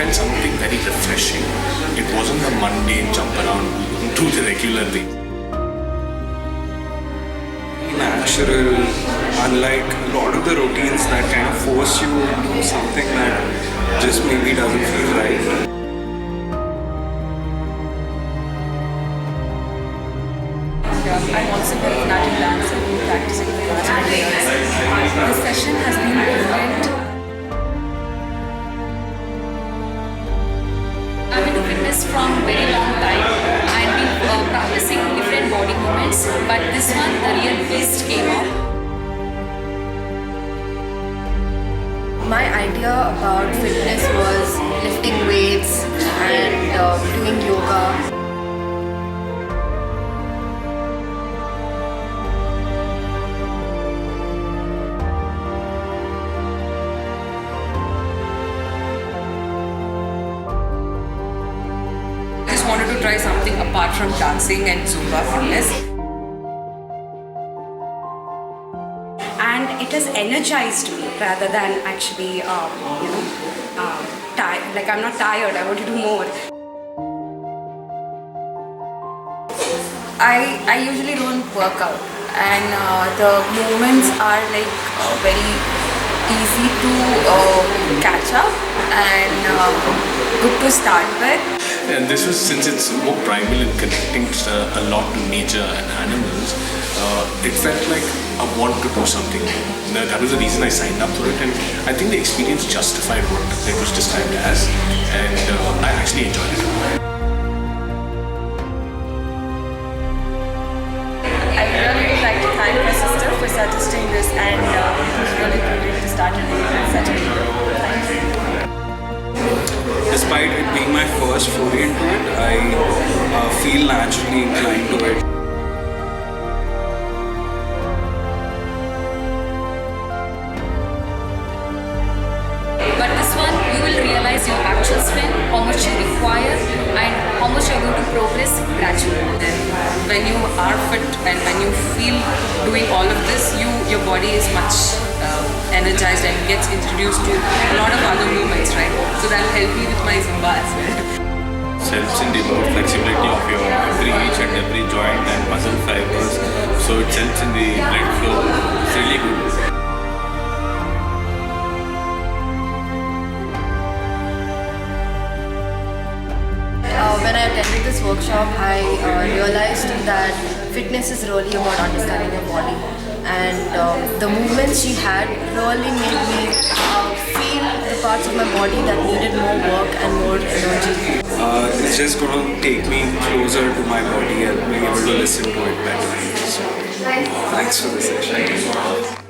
felt something very refreshing. It wasn't a mundane jump around, do the regular thing. Natural, unlike a lot of the routines that kind of force you to do something that just maybe doesn't feel right. I'm also very Latin dance and been practicing for the last 20 years. This session has been brilliant. I'm into fitness from a very long time. I've been practicing different body movements, but this one, the real beast came out. My idea about fitness was lifting weights and doing yoga. Wanted to try something apart from dancing and Zumba fitness. And it has energized me rather than actually, tired. Like I'm not tired, I want to do more. I usually don't work out, and the movements are like very easy to catch up and good to start with. And this was, since it's more primal and connecting a lot to nature and animals, it felt like I want to do something. That was the reason I signed up for it, and I think the experience justified what it was described as, and I actually enjoyed it. I really would like to thank my sister for suggesting this, and it was really brilliant to start it with such a thank you. Despite it being my first foray into it, I feel naturally inclined to it. But this one, you will realize your actual strength, how much you require, and how much you are going to progress gradually. Then when you are fit and when you feel doing all of this, your body is much energized and gets introduced to a lot of other movements, right? So that will help me with my Zumba as well. Helps in the flexibility of your each and every joint and muscle fibers, so it helps in the blood flow. It's really good. When I attended this workshop, I realized that fitness is really about understanding your body, and the movements she had really made me feel the parts of my body that needed more work and more energy. It's just going to take me closer to my body and being able to listen to it better. So, thanks for the session.